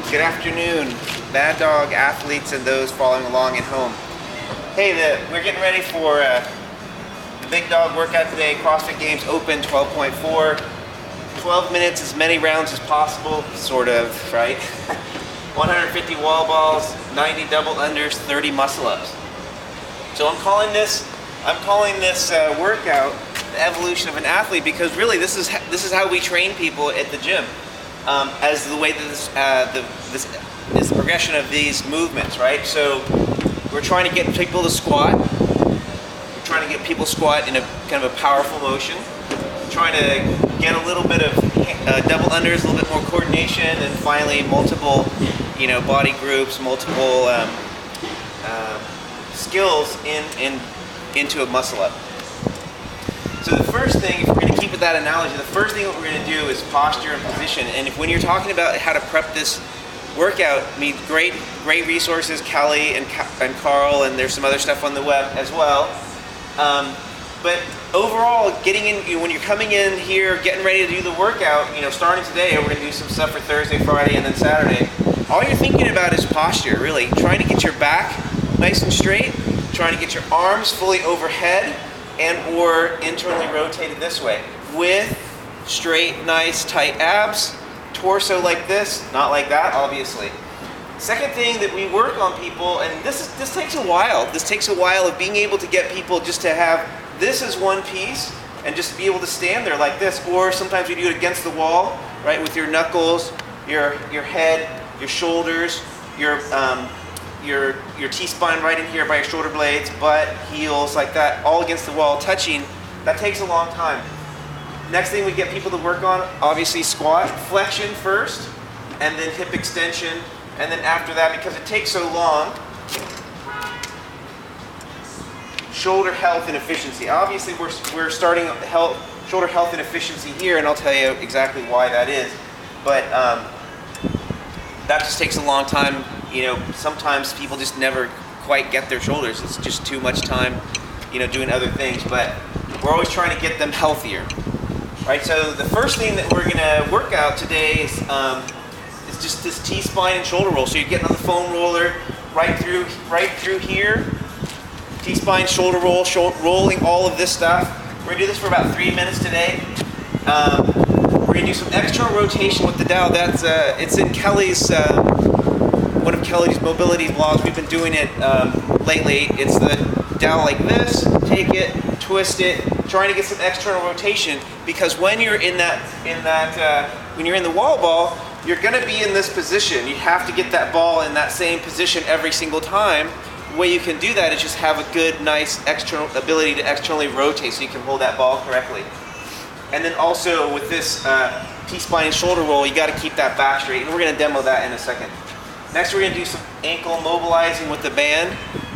Good afternoon, Mad Dog athletes and those following along at home. Hey, we're getting ready for the Big Dog workout today. CrossFit Games Open 12.4. 12 minutes, as many rounds as possible, sort of, right? 150 wall balls, 90 double unders, 30 muscle ups. So I'm calling this workout the evolution of an athlete, because really this is how we train people at the gym. As the way that this is the progression of these movements, right? So we're trying to get people to squat. We're trying to get people squat in a kind of a powerful motion. We're trying to get a little bit of double unders, a little bit more coordination, and finally multiple, body groups, multiple skills into a muscle up. So the first thing, if we're going to keep with that analogy, the first thing what we're going to do is posture and position. And when you're talking about how to prep this workout, I mean, great resources, Kelly and Carl, and there's some other stuff on the web as well. But overall, getting in, when you're coming in here, getting ready to do the workout, starting today, we're going to do some stuff for Thursday, Friday, and then Saturday. All you're thinking about is posture, really. Trying to get your back nice and straight, trying to get your arms fully overhead, and or internally rotated this way with straight, nice, tight abs, torso like this, not like that, obviously. Second thing that we work on people, and this takes a while. This takes a while of being able to get people just to have this as one piece and just be able to stand there like this, or sometimes we do it against the wall, right, with your knuckles, your head, your shoulders, your T-spine right in here by your shoulder blades, butt, heels, like that, all against the wall, touching. That takes a long time. Next thing we get people to work on, obviously squat, flexion first, and then hip extension, and then after that, because it takes so long, shoulder health and efficiency. Obviously we're starting shoulder health and efficiency here, and I'll tell you exactly why that is. But that just takes a long time. Sometimes people just never quite get their shoulders. It's just too much time, doing other things. But we're always trying to get them healthier, right? So the first thing that we're gonna work out today is just this T-spine and shoulder roll. So you're getting on the foam roller right through here. T-spine, shoulder roll, rolling all of this stuff. We're gonna do this for about 3 minutes today. We're gonna do some external rotation with the Dawg. It's in Kelly's. One of Kelly's mobility blogs. We've been doing it lately. It's the Dawg like this, take it, twist it, trying to get some external rotation, because when you're when you're in the wall ball, you're going to be in this position. You have to get that ball in that same position every single time. The way you can do that is just have a good, nice external ability to externally rotate so you can hold that ball correctly. And then also with this T-spine and shoulder roll, you got to keep that back straight, and we're going to demo that in a second. Next, we're going to do some ankle mobilizing with the band.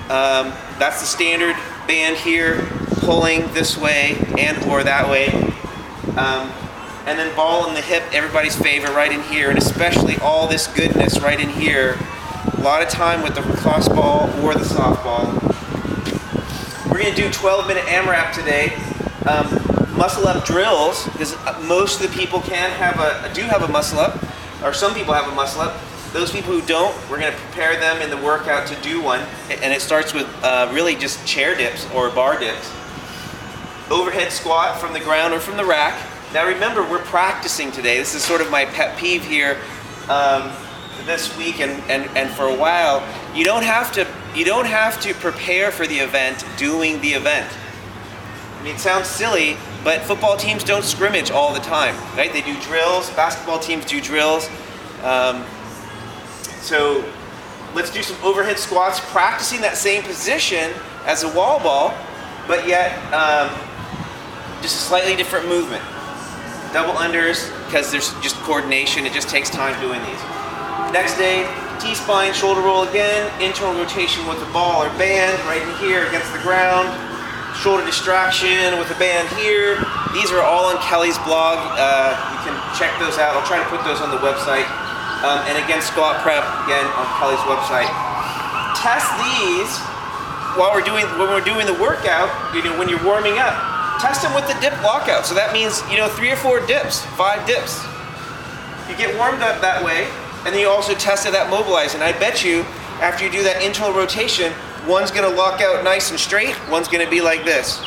That's the standard band here, pulling this way and or that way. And then ball in the hip, everybody's favorite, right in here, and especially all this goodness right in here. A lot of time with the cross ball or the softball. We're going to do 12-minute AMRAP today. Muscle up drills, because most of the people do have a muscle up, or some people have a muscle up. Those people who don't, we're going to prepare them in the workout to do one, and it starts with really just chair dips or bar dips. Overhead squat from the ground or from the rack. Now remember, we're practicing today. This is sort of my pet peeve here this week and for a while. You don't have to prepare for the event doing the event. I mean, it sounds silly, but football teams don't scrimmage all the time, right? They do drills. Basketball teams do drills. So let's do some overhead squats, practicing that same position as a wall ball, but yet just a slightly different movement. Double unders, because there's just coordination. It just takes time doing these. Next day, T-spine, shoulder roll again, internal rotation with the ball or band right in here against the ground. Shoulder distraction with the band here. These are all on Kelly's blog. You can check those out. I'll try to put those on the website. And again, squat prep, again, on Kelly's website. Test these when we're doing the workout, when you're warming up. Test them with the dip lockout. So that means, 3 or 4 dips, 5 dips. You get warmed up that way. And then you also tested that mobilize. And I bet you, after you do that internal rotation, one's gonna lock out nice and straight, one's gonna be like this.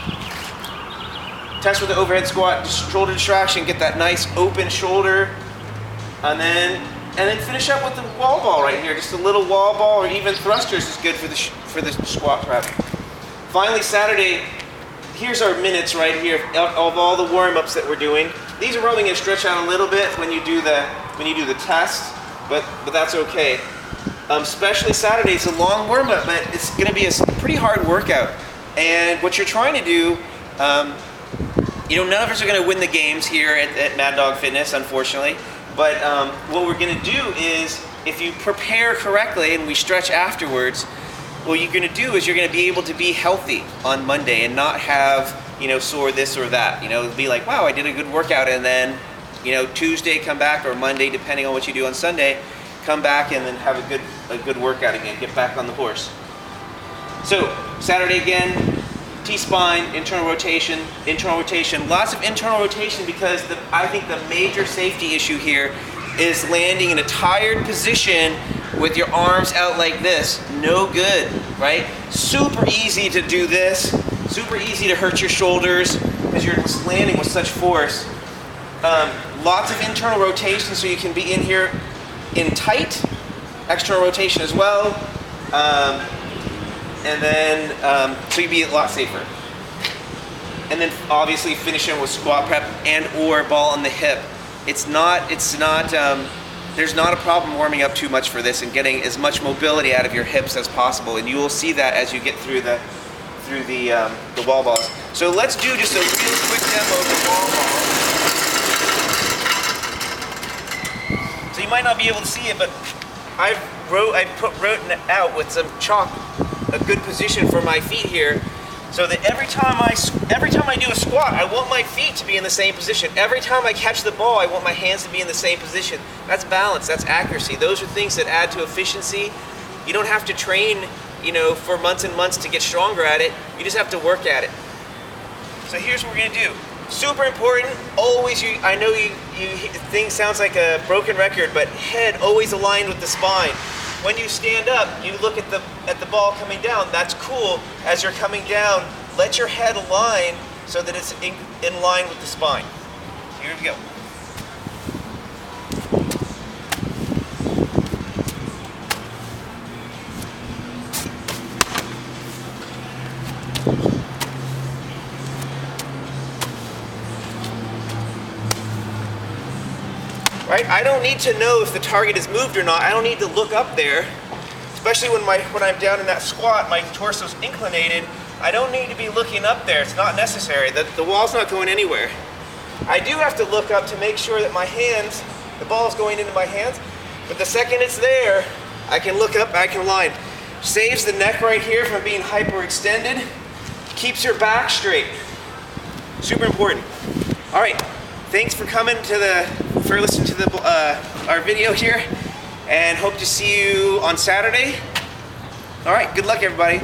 Test with the overhead squat, shoulder distraction, get that nice open shoulder, and then finish up with the wall ball right here. Just a little wall ball or even thrusters is good for the squat prep. Finally, Saturday, here's our minutes right here of all the warm-ups that we're doing. These are probably gonna stretch out a little bit when you do the test, but that's okay. Especially Saturday, it's a long warm-up, but it's gonna be a pretty hard workout. And what you're trying to do, none of us are gonna win the games here at Mad Dog Fitness, unfortunately. But what we're gonna do is, if you prepare correctly and we stretch afterwards, what you're gonna do is you're gonna be able to be healthy on Monday and not have, sore this or that. Be like, wow, I did a good workout, and then, Tuesday come back, or Monday, depending on what you do on Sunday, come back and then have a good workout again, get back on the horse. So, Saturday again, T-spine, internal rotation, lots of internal rotation, because I think the major safety issue here is landing in a tired position with your arms out like this. No good, right? Super easy to do this, super easy to hurt your shoulders because you're just landing with such force. Lots of internal rotation so you can be in here in tight, external rotation as well. And then, so you'd be a lot safer. And then obviously finishing with squat prep and or ball on the hip. There's not a problem warming up too much for this and getting as much mobility out of your hips as possible. And you will see that as you get through the wall balls. So let's do just a real quick demo of the wall ball. So you might not be able to see it, but I wrote out with some chalk a good position for my feet here, so that every time I do a squat, I want my feet to be in the same position. Every time I catch the ball, I want my hands to be in the same position. That's balance, that's accuracy. Those are things that add to efficiency. You don't have to train, for months and months to get stronger at it. You just have to work at it. So here's what we're gonna do. Super important, always, I know things sounds like a broken record, but head always aligned with the spine. When you stand up, you look at the ball coming down. That's cool. As you're coming down, let your head align so that it's in line with the spine. Here we go. Right? I don't need to know if the target is moved or not. I don't need to look up there, especially when I'm down in that squat, my torso's inclinated. I don't need to be looking up there. It's not necessary. The wall's not going anywhere. I do have to look up to make sure that my hands, the ball's going into my hands, but the second it's there, I can look up, I can align. Saves the neck right here from being hyperextended, keeps your back straight. Super important. All right, thanks for coming for listening to our video here, and hope to see you on Saturday. All right, good luck everybody.